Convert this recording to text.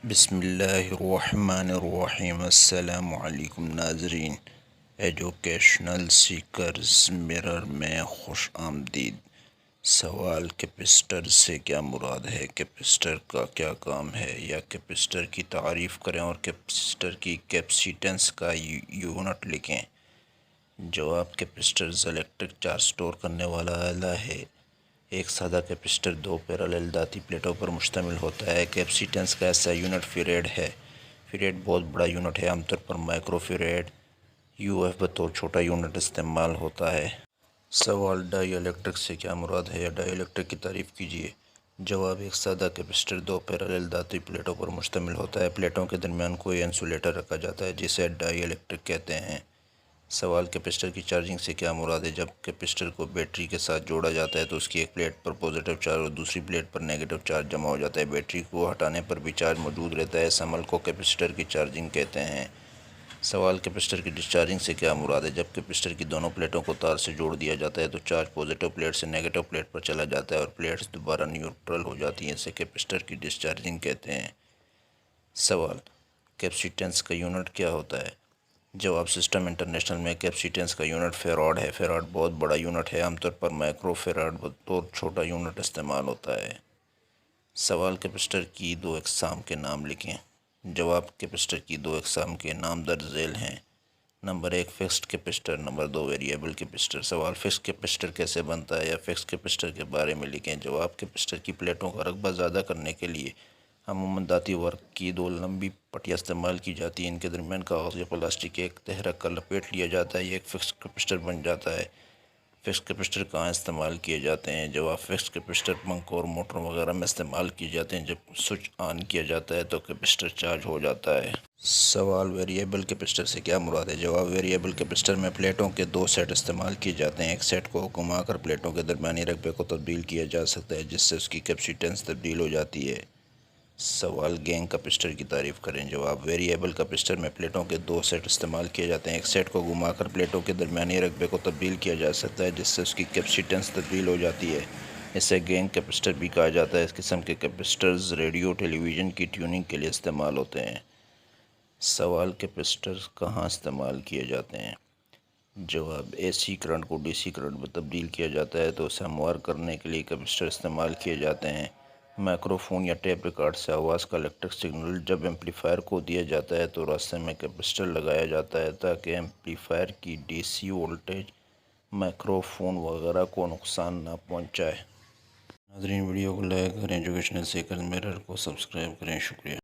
بسم اللہ الرحمن الرحیم۔ السلام علیکم ناظرین، ایجوکیشنل سیکرز مرر میں خوش آمدید۔ سوال: کیپسٹر سے کیا مراد ہے؟ کیپسٹر کا کیا کام ہے؟ یا کیپسٹر کی تعریف کریں اور کیپسٹر کی کیپیسٹنس کا یونٹ لکھیں۔ جواب: کیپسٹر الیکٹرک چارج سٹور کرنے والا آلہ ہے۔ ایک سادہ کیپسٹر دو پیرالل دھاتی پلیٹوں پر مشتمل ہوتا ہے۔ کیپیسٹنس کا ایسا یونٹ فیریڈ ہے۔ فیریڈ بہت بڑا یونٹ ہے، عام طور پر مائکرو فیریڈ UF بطور چھوٹا یونٹ استعمال ہوتا ہے۔ سوال: ڈائی الیکٹرک سے کیا مراد ہے؟ یا ڈائی الیکٹرک کی تعریف کیجیے۔ جواب: ایک سادہ کیپسٹر دو پیرالل دھاتی پلیٹوں پر مشتمل ہوتا ہے۔ پلیٹوں کے درمیان کوئی انسولیٹر رکھا جاتا ہے جسے ڈائی الیکٹرک کہتے ہیں۔ سوال: کیپسٹر کی چارجنگ سے کیا مراد ہے؟ جب کیپسٹر کو بیٹری کے ساتھ جوڑا جاتا ہے تو اس کی ایک پلیٹ پر پازیٹیو چارج اور دوسری پلیٹ پر نیگیٹو چارج جمع ہو جاتا ہے۔ بیٹری کو ہٹانے پر بھی چارج موجود رہتا ہے۔ اس عمل کو کیپسٹر کی چارجنگ کہتے ہیں۔ سوال: کیپسٹر کی ڈسچارجنگ سے کیا مراد ہے؟ جب کیپسٹر کی دونوں پلیٹوں کو تار سے جوڑ دیا جاتا ہے تو چارج پازیٹیو پلیٹ سے نیگیٹو پلیٹ پر چلا جاتا ہے اور پلیٹس دوبارہ نیوٹرل ہو جاتی ہیں۔ اسے کیپسٹر کی ڈسچارجنگ کہتے ہیں۔ سوال: کیپیسٹنس کا یونٹ کیا ہوتا ہے؟ جواب: سسٹم انٹرنیشنل میں کیپیسٹنس کا یونٹ فیراڈ ہے۔ فیراڈ بہت بڑا یونٹ ہے، عام طور پر مائکرو فیراڈ بطور چھوٹا یونٹ استعمال ہوتا ہے۔ سوال: کیپسٹر کی دو اقسام کے نام لکھیں۔ جواب: کیپسٹر کی دو اقسام کے نام درج ذیل ہیں۔ Number 1 fixed capacitor, number 2 variable capacitor. سوال: فکسڈ کیپسٹر کیسے بنتا ہے؟ یا فکسڈ کیپسٹر کے بارے میں لکھیں۔ جواب: کیپسٹر کی پلیٹوں کا رقبہ زیادہ کرنے کے لیے عموماً دھاتی ورق کی دو لمبی پٹیاں استعمال کی جاتی ہیں۔ ان کے درمیان کاغذ یا پلاسٹک کے ایک تہہ رکھ کر لپیٹ لیا جاتا ہے۔ یہ ایک فکسڈ کیپسٹر بن جاتا ہے۔ فکسڈ کیپسٹر کہاں استعمال کیے جاتے ہیں؟ جواب: فکسڈ کیپسٹر پنکھوں اور موٹر وغیرہ میں استعمال کیے جاتے ہیں۔ جب سوئچ آن کیا جاتا ہے تو کیپسٹر چارج ہو جاتا ہے۔ سوال: ویریبل کیپسٹر سے کیا مراد ہے؟ جواب: ویریبل کیپسٹر میں پلیٹوں کے دو سیٹ استعمال کیے جاتے ہیں۔ ایک سیٹ کو گھما کر پلیٹوں کے درمیانی رقبے کو تبدیل کیا جا سکتا ہے جس سے اس کی کیپیسٹنس تبدیل ہو جاتی ہے۔ سوال: گینگ کیپسٹر کی تعریف کریں۔ جواب: ویریبل کیپسٹر میں پلیٹوں کے دو سیٹ استعمال کیے جاتے ہیں۔ ایک سیٹ کو گھما کر پلیٹوں کے درمیانی رقبے کو تبدیل کیا جا سکتا ہے جس سے اس کی کیپیسٹنس تبدیل ہو جاتی ہے۔ اسے گینگ کیپسٹر بھی کہا جاتا ہے۔ اس قسم کے کیپسٹرز ریڈیو ٹیلی ویژن کی ٹیوننگ کے لیے استعمال ہوتے ہیں۔ سوال: کیپسٹر کہاں استعمال کیے جاتے ہیں؟ جواب: AC کرنٹ کو DC کرنٹ میں تبدیل کیا جاتا ہے تو اسے ہموار کرنے کے لیے کیپسٹر استعمال کیے جاتے ہیں۔ مائکرو فون یا ٹیپ ریکارڈ سے آواز کا الیکٹرک سگنل جب ایمپلیفائر کو دیا جاتا ہے تو راستے میں کیپسٹر لگایا جاتا ہے تاکہ ایمپلیفائر کی DC وولٹیج مائکرو فون وغیرہ کو نقصان نہ پہنچائے۔ ناظرین، ویڈیو کو لائک کریں، ایجوکیشنل سیکرز مرر کو سبسکرائب کریں۔ شکریہ۔